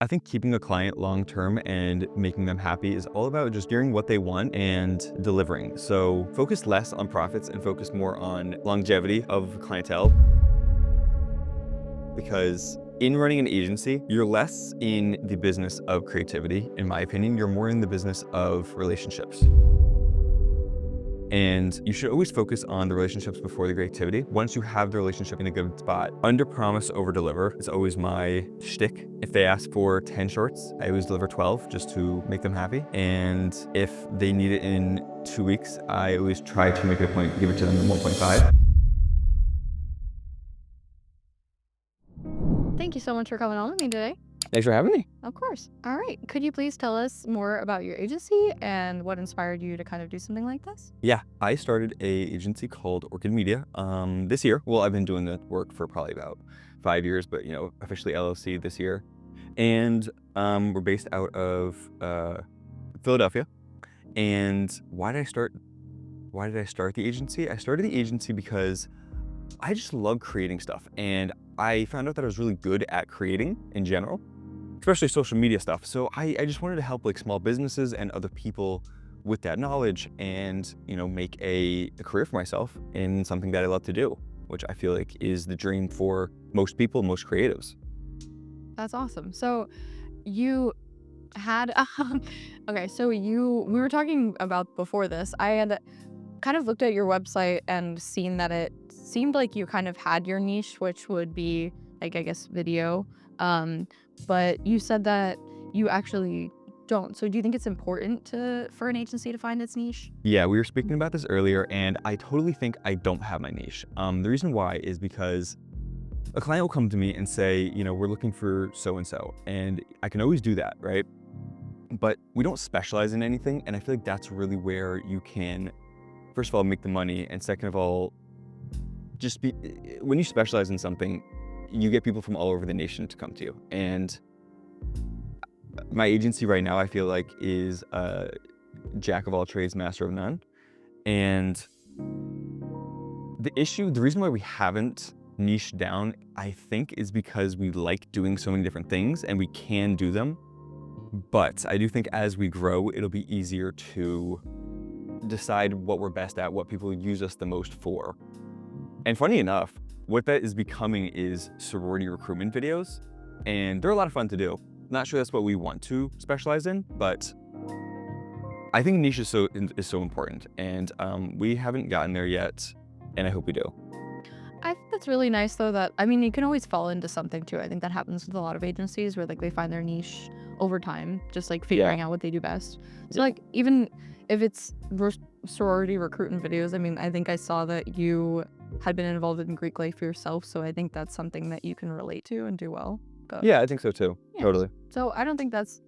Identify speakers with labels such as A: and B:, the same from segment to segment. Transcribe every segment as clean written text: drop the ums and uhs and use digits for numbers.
A: I think keeping a client long-term and making them happy is all about just hearing what they want and delivering. So focus less on profits and focus more on longevity of clientele. Because in running an agency, you're less in the business of creativity, in my opinion. You're more in the business of relationships. And you should always focus on the relationships before the creativity. Once you have the relationship in a good spot, under promise, over deliver is always my shtick. If they ask for 10 shorts, I always deliver 12 just to make them happy. And if they need it in 2 weeks, I always try to make it a point, give it to them in 1.5.
B: Thank you so much for coming on with me today.
A: Thanks for having me.
B: Of course. All right. Could you please tell us more about your agency and what inspired you to kind of do something like this?
A: Yeah, I started a agency called Orchid Media this year. Well, I've been doing the work for probably about 5 years, but officially LLC this year. And we're based out of Philadelphia. And why did I start the agency? I started the agency because I just love creating stuff. And I found out that I was really good at creating in general, especially social media stuff. So I just wanted to help like small businesses and other people with that knowledge and, make a career for myself in something that I love to do, which I feel like is the dream for most people, most creatives.
B: That's awesome. So you had, okay, we were talking about before this. I had kind of looked at your website and seen that it seemed like you kind of had your niche, which would be like, I guess, video. But you said that you actually don't. So do you think it's important for an agency to find its niche?
A: Yeah, we were speaking about this earlier, and I totally think I don't have my niche. The reason why is because a client will come to me and say, we're looking for so-and-so, and I can always do that, right? But we don't specialize in anything, and I feel like that's really where you can, first of all, make the money, and second of all, when you specialize in something, you get people from all over the nation to come to you. And my agency right now, I feel like, is a jack of all trades, master of none. And the reason why we haven't niched down, I think, is because we like doing so many different things and we can do them. But I do think as we grow, it'll be easier to decide what we're best at, what people use us the most for. And funny enough, what that is becoming is sorority recruitment videos, and they're a lot of fun to do. Not sure that's what we want to specialize in, but I think niche is so important, and we haven't gotten there yet, and I hope we do.
B: I think that's really nice though that, I mean, you can always fall into something too. I think that happens with a lot of agencies where like they find their niche over time, just like figuring out what they do best. So like even if it's sorority recruitment videos, I mean, I think I saw that you had been involved in Greek life yourself, so I think that's something that you can relate to and do well. But
A: Yeah, I think so too.
B: yeah.
A: Totally.
B: So I don't think that's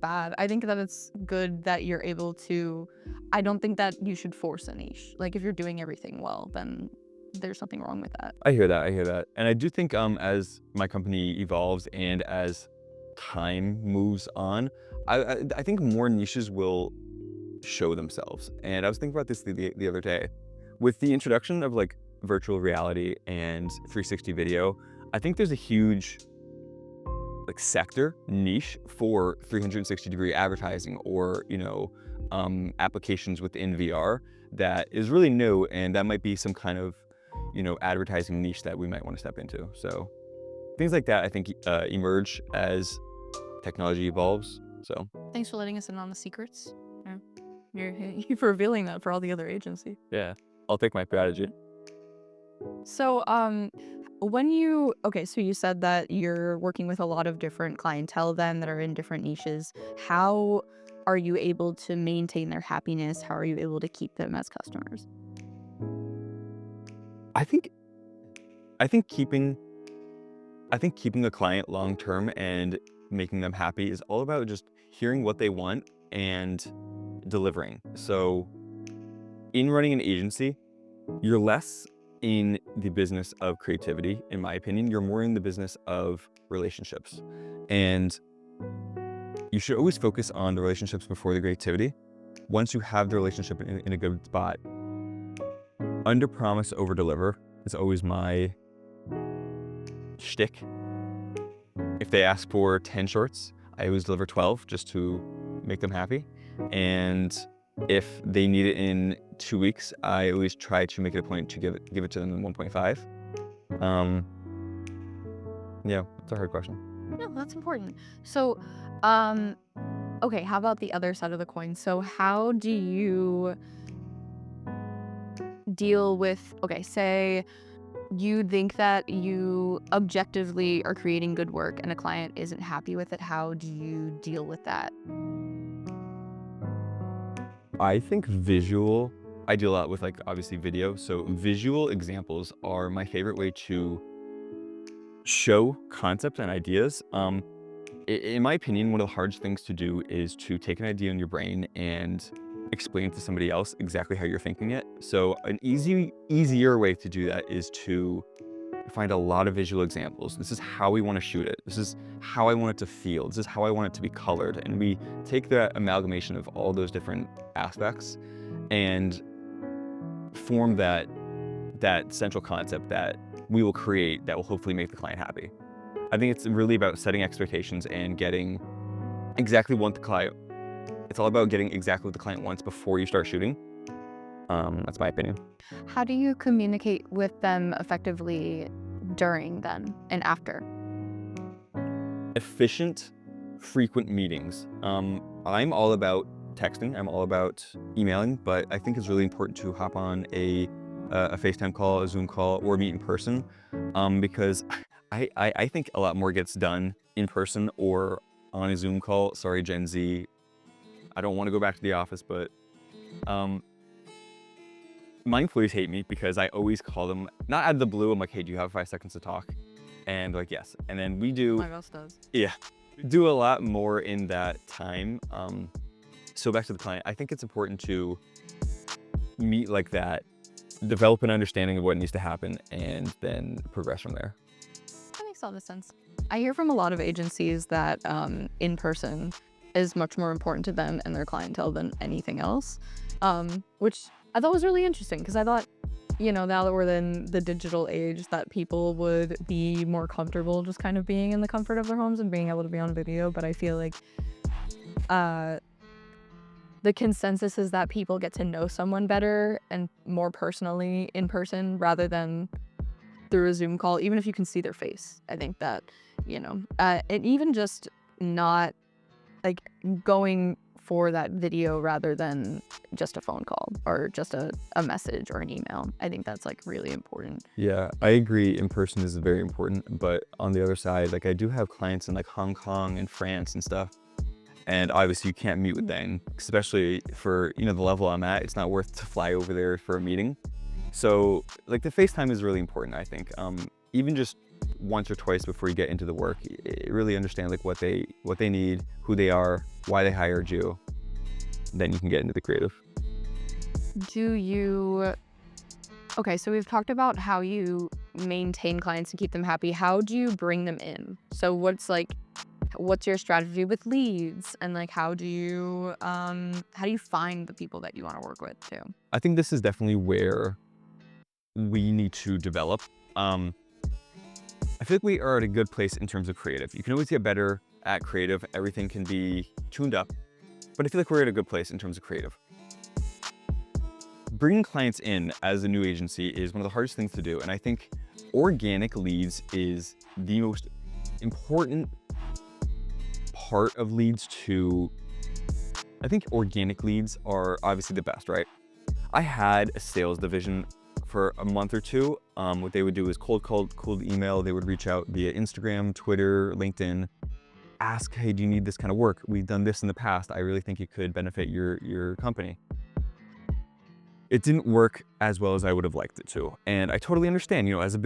B: bad. I think that it's good that you're able to. I don't think that you should force a niche. Like if you're doing everything well, then there's nothing wrong with that.
A: I hear that. And I do think as my company evolves and as time moves on, I think more niches will show themselves. And I was thinking about this the other day. With the introduction of like virtual reality and 360 video, I think there's a huge like sector niche for 360-degree advertising or, applications within VR that is really new, and that might be some kind of, advertising niche that we might want to step into. So things like that, I think, emerge as technology evolves. So
B: Thanks for letting us in on the secrets. Yeah. You're for revealing that for all the other agency.
A: yeah, I'll take my strategy.
B: So, so you said that you're working with a lot of different clientele then that are in different niches. How are you able to maintain their happiness? How are you able to keep them as customers?
A: I think keeping a client long term and making them happy is all about just hearing what they want and delivering. So in running an agency, you're less in the business of creativity, in my opinion. You're more in the business of relationships. And you should always focus on the relationships before the creativity. Once you have the relationship in a good spot, under promise, over deliver is always my shtick. If they ask for 10 shorts, I always deliver 12 just to make them happy. And if they need it in 2 weeks, I always try to make it a point to give it to them in 1.5. Yeah, it's a hard question.
B: No, that's important. So, um, okay, how about the other side of the coin? So how do you deal with, okay, say you think that you objectively are creating good work and a client isn't happy with it. How do you deal with that?
A: I think I deal a lot with like obviously video. So visual examples are my favorite way to show concepts and ideas. In my opinion, one of the hardest things to do is to take an idea in your brain and explain it to somebody else exactly how you're thinking it. So an easier way to do that is to find a lot of visual examples. This is how we want to shoot it. This is how I want it to feel. This is how I want it to be colored. And we take that amalgamation of all those different aspects and form that central concept that we will create that will hopefully make the client happy. I think it's really about setting expectations and getting exactly what the client, it's all about getting exactly what the client wants before you start shooting. That's my opinion.
B: How do you communicate with them effectively during then and after?
A: Efficient, frequent meetings. I'm all about texting. I'm all about emailing, but I think it's really important to hop on a FaceTime call, a Zoom call, or meet in person, because I think a lot more gets done in person or on a Zoom call. Sorry, Gen Z. I don't want to go back to the office, but my employees hate me because I always call them, not out of the blue. I'm like, hey, do you have 5 seconds to talk? And like, yes. And then we do,
B: My boss does.
A: yeah, do a lot more in that time. So back to the client, I think it's important to meet like that, develop an understanding of what needs to happen, and then progress from there.
B: That makes a lot of sense. I hear from a lot of agencies that in person is much more important to them and their clientele than anything else, which I thought was really interesting because I thought, now that we're in the digital age, that people would be more comfortable just kind of being in the comfort of their homes and being able to be on video. But I feel like the consensus is that people get to know someone better and more personally in person rather than through a Zoom call, even if you can see their face. I think that, and even just not like going for that video rather than just a phone call or just a message or an email. I think that's like really important.
A: Yeah, I agree. In person is very important, but on the other side, like I do have clients in like Hong Kong and France and stuff. And obviously you can't meet with them, especially for, the level I'm at. It's not worth to fly over there for a meeting. So like the FaceTime is really important, I think. Even just once or twice before you get into the work, really understand like what they need, who they are, why they hired you. Then you can get into the creative.
B: Okay, so we've talked about how you maintain clients and keep them happy. How do you bring them in? So what's your strategy with leads, and like how do you find the people that you want to work with too?
A: I think this is definitely where we need to develop. I feel like we are at a good place in terms of creative. You can always get better at creative. Everything can be tuned up, but I feel like we're at a good place in terms of creative. Bringing clients in as a new agency is one of the hardest things to do. And I think organic leads is the most important part of leads I think organic leads are obviously the best, right? I had a sales division for a month or two. What they would do is cold email. They would reach out via Instagram, Twitter, LinkedIn, ask, hey, do you need this kind of work? We've done this in the past. I really think it could benefit your company. It didn't work as well as I would have liked it to. And I totally understand, as a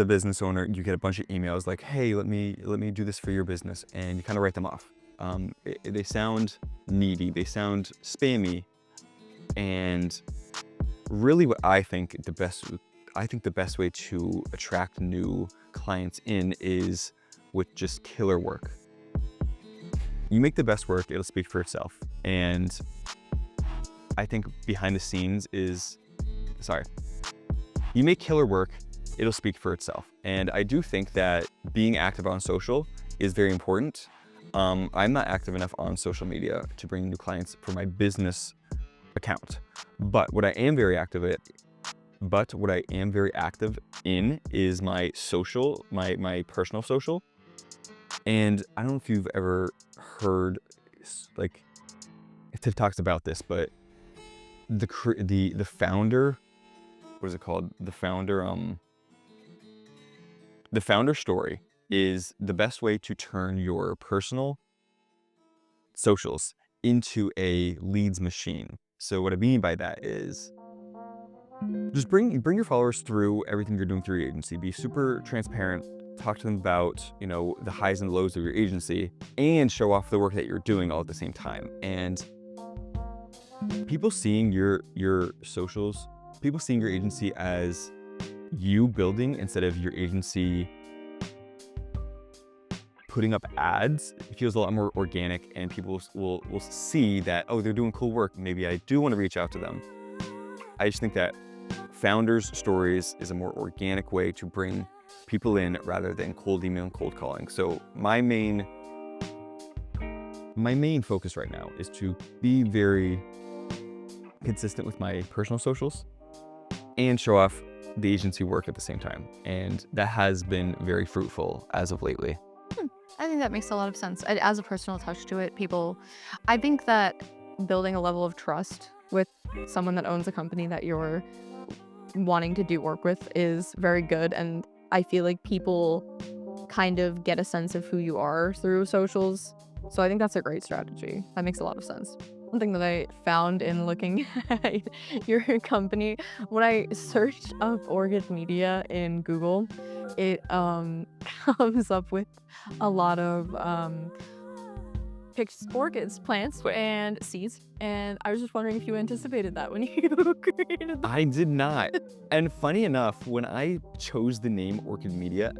A: business owner, you get a bunch of emails like, hey, let me do this for your business. And you kind of write them off. They sound needy. They sound spammy. And really what I think the best way to attract new clients in is with just killer work. You make the best work, it'll speak for itself. And I think behind the scenes you make killer work, it'll speak for itself. And I do think that being active on social is very important. I'm not active enough on social media to bring new clients for my business account, but what I am very active in is my social, my personal social. And I don't know if you've ever heard, like, Tiff talks about this, but the founder, what is it called? The founder story is the best way to turn your personal socials into a leads machine. So what I mean by that is just bring your followers through everything you're doing through your agency. Be super transparent. Talk to them about, the highs and lows of your agency, and show off the work that you're doing all at the same time. And people seeing your socials, people seeing your agency as you building instead of your agency putting up ads, it feels a lot more organic, and people will see that, oh, they're doing cool work. Maybe I do want to reach out to them. I just think that founders' stories is a more organic way to bring people in rather than cold email and cold calling. So my main focus right now is to be very consistent with my personal socials and show off the agency work at the same time. And that has been very fruitful as of lately.
B: I think that makes a lot of sense. As a personal touch to it, I think that building a level of trust with someone that owns a company that you're wanting to do work with is very good. And I feel like people kind of get a sense of who you are through socials. So I think that's a great strategy. That makes a lot of sense. One thing that I found in looking at your company, when I searched up Orchid Media in Google, it comes up with a lot of orchids, plants, and seeds. And I was just wondering if you anticipated that when you created them.
A: I did not. And funny enough, when I chose the name Orchid Media,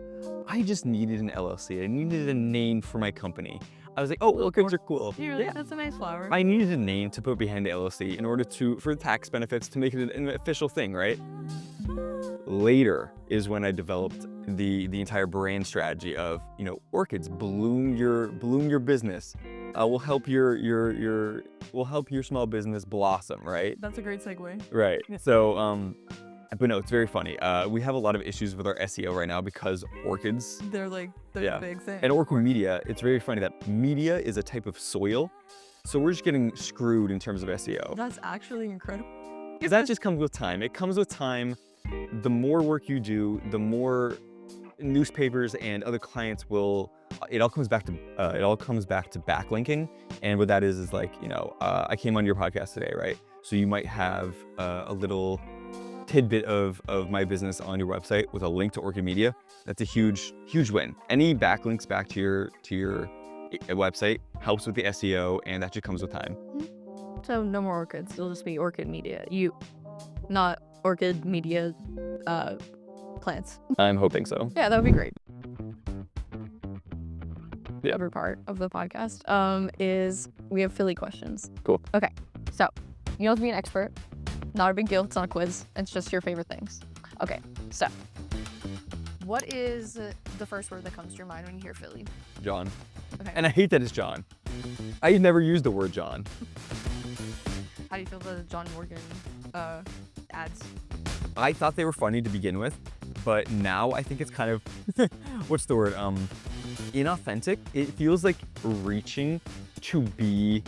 A: I just needed an LLC. I needed a name for my company. I was like, oh, orchids are cool.
B: Yeah, that's a nice flower.
A: I needed a name to put behind the LLC in order for tax benefits to make it an official thing, right? Later is when I developed the entire brand strategy of, orchids, bloom your business. Will help your small business blossom, right?
B: That's a great segue.
A: Right. So, but no, it's very funny. We have a lot of issues with our SEO right now because orchids.
B: They're the big thing.
A: And Orchid Media, it's very funny that media is a type of soil. So we're just getting screwed in terms of SEO.
B: That's actually incredible.
A: Because that just comes with time. It comes with time. The more work you do, the more newspapers and other clients will. It all comes back to backlinking. And what that is like, I came on your podcast today, right? So you might have a little tidbit of my business on your website with a link to Orchid Media. That's a huge win. Any backlinks back to your website helps with the SEO, and that just comes with time.
B: So no more orchids. It'll just be Orchid Media. Not Orchid Media plants.
A: I'm hoping so.
B: Yeah, that would be great.
A: Yeah.
B: Other part of the podcast is we have Philly questions.
A: Cool.
B: Okay, so you don't have to be an expert. Not a big deal. It's not a quiz. It's just your favorite things. Okay, so what is the first word that comes to your mind when you hear Philly?
A: John.
B: Okay.
A: And I hate that it's John. I never used the word John.
B: How do you feel the John Morgan ads?
A: I thought they were funny to begin with, but now I think it's kind of, what's the word? Inauthentic. It feels like reaching to be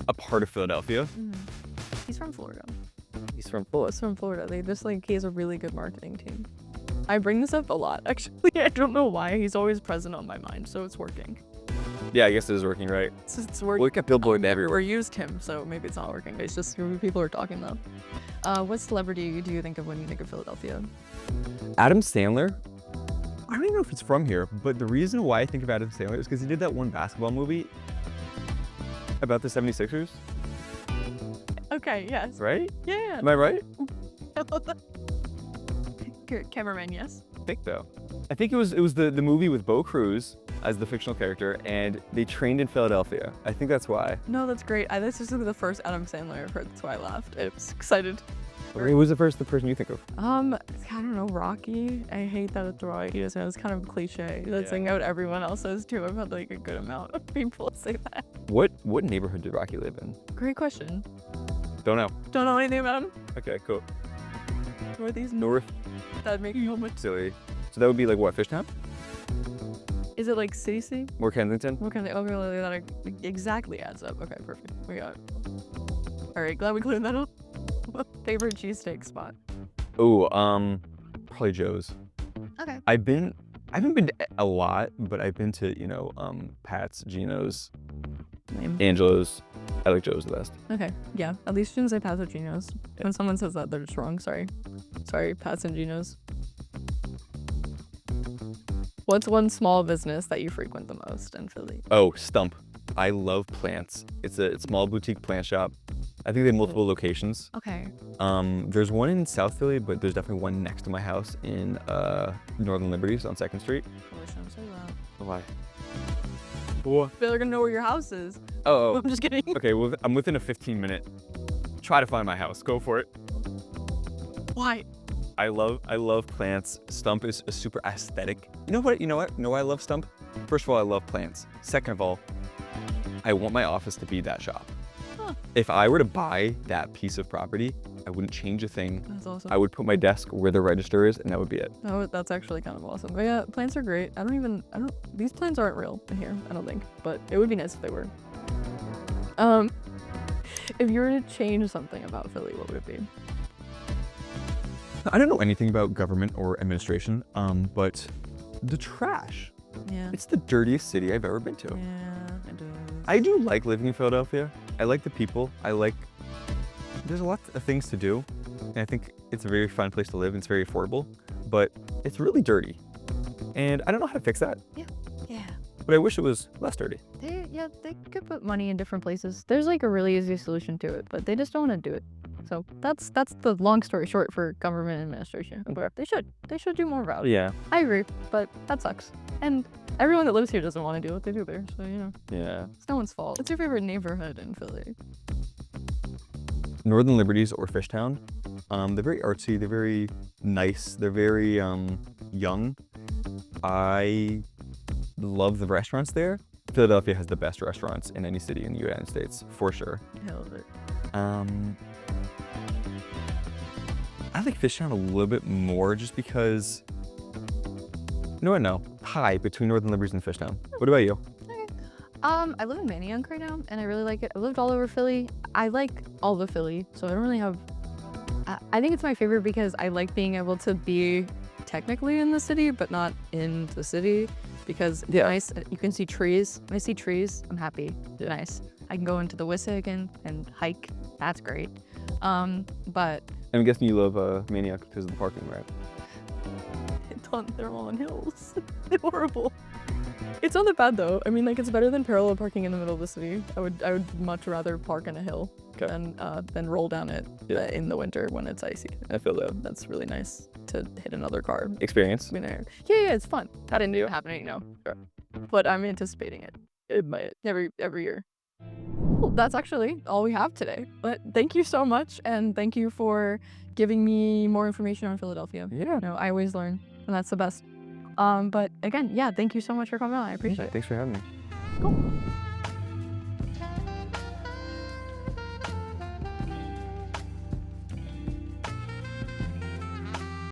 A: a part of Philadelphia.
B: Mm-hmm. He's from Florida.
A: He's from Florida.
B: He's from Florida. He has a really good marketing team. I bring this up a lot, actually. I don't know why. He's always present on my mind, so it's working.
A: Yeah, I guess it is working, right?
B: It's working.
A: Look at Billboard everywhere.
B: Or used him, so maybe it's not working. It's just people are talking though. What celebrity do you think of when you think of Philadelphia?
A: Adam Sandler. I don't even know if it's from here, but the reason why I think of Adam Sandler is because he did that one basketball movie about the 76ers.
B: Okay, yes.
A: Right?
B: Yeah.
A: Am I right?
B: Cameraman, yes.
A: I think so. I think it was the movie with Bo Cruz as the fictional character, and they trained in Philadelphia. I think that's why.
B: No, that's great. This is the first Adam Sandler I've heard. That's why I laughed. I was excited.
A: Okay, who's the person you think of?
B: I don't know, Rocky. I hate that it's Rocky. It's kind of cliche. That's something what everyone else says too. I've had like a good amount of people say that.
A: What neighborhood did Rocky live in?
B: Great question.
A: Don't know.
B: Don't know anything about him.
A: Okay, cool.
B: Northeast.
A: North
B: That'd make me so much.
A: Philly. So that would be like what, Fishtown?
B: Is it like city?
A: Or Kensington?
B: What kind of? Okay, that exactly adds up. Okay, perfect. We got it. All right, glad we cleared that up. Favorite cheesesteak spot?
A: Oh, probably Joe's.
B: Okay.
A: I haven't been to a lot, but I've been to, Pat's, Gino's,
B: Lame.
A: Angelo's. I like Joe's the best.
B: Okay, yeah. At least shouldn't say Pat's or Gino's. When someone says that, they're just wrong. Sorry, Pat's and Gino's. What's one small business that you frequent the most in Philly?
A: Oh, Stump. I love plants. It's a small boutique plant shop. I think they have multiple locations.
B: Okay.
A: There's one in South Philly, but there's definitely one next to my house in Northern Liberties on 2nd Street.
B: I wish I was so loud.
A: Why?
B: I feel like I don't know where your house is.
A: Oh.
B: I'm just kidding.
A: Okay, well, I'm within a 15-minute. Try to find my house. Go for it.
B: Why?
A: I love plants. Stump is a super aesthetic. You know what? You know why I love Stump? First of all, I love plants. Second of all, I want my office to be that shop.
B: Huh.
A: If I were to buy that piece of property, I wouldn't change a thing.
B: That's awesome.
A: I would put my desk where the register is, and that would be it.
B: Oh, that's actually kind of awesome. But yeah, plants are great. These plants aren't real in here, I don't think. But it would be nice if they were. If you were to change something about Philly, what would it be?
A: I don't know anything about government or administration, but the trash.
B: Yeah.
A: It's the dirtiest city I've ever been to.
B: Yeah, it is.
A: I do like living in Philadelphia. I like the people. There's a lot of things to do. And I think it's a very fun place to live. And it's very affordable, but it's really dirty. And I don't know how to fix that.
B: Yeah.
A: But I wish it was less dirty.
B: They could put money in different places. There's like a really easy solution to it, but they just don't want to do it. So that's the long story short for government administration. But they should do more about it.
A: Yeah.
B: I agree, but that sucks. And everyone that lives here doesn't want to do what they do there, so
A: Yeah.
B: it's no one's fault. What's your favorite neighborhood in Philly?
A: Northern Liberties or Fishtown. They're very artsy. They're very nice. They're very young. I love the restaurants there. Philadelphia has the best restaurants in any city in the United States, for sure.
B: Hell of it.
A: I like Fishtown a little bit more just because, No. Hi, between Northern Liberties and Fishtown. What about you?
B: Okay. I live in Manayunk right now, and I really like it. I lived all over Philly. I like all of Philly, so I don't really have... I think it's my favorite because I like being able to be technically in the city, but not in the city, because it's nice. You can see trees. When I see trees, I'm happy. Nice. I can go into the Wissahickon and hike. That's great. But...
A: I'm guessing you love Maniac because of the parking, right?
B: They're all on hills. They're horrible. It's not that bad though. I mean, like, it's better than parallel parking in the middle of the city. I would much rather park in a hill than roll down it in the winter when it's icy.
A: I feel that.
B: That's really nice to hit another car.
A: Experience?
B: Yeah, it's fun. I didn't do it happening, but I'm anticipating it. It might every year. Well, that's actually all we have today. But thank you so much, and thank you for giving me more information on Philadelphia.
A: Yeah.
B: I always learn, and that's the best. But again, thank you so much for coming on. I appreciate it.
A: Thanks for having me.
B: Cool.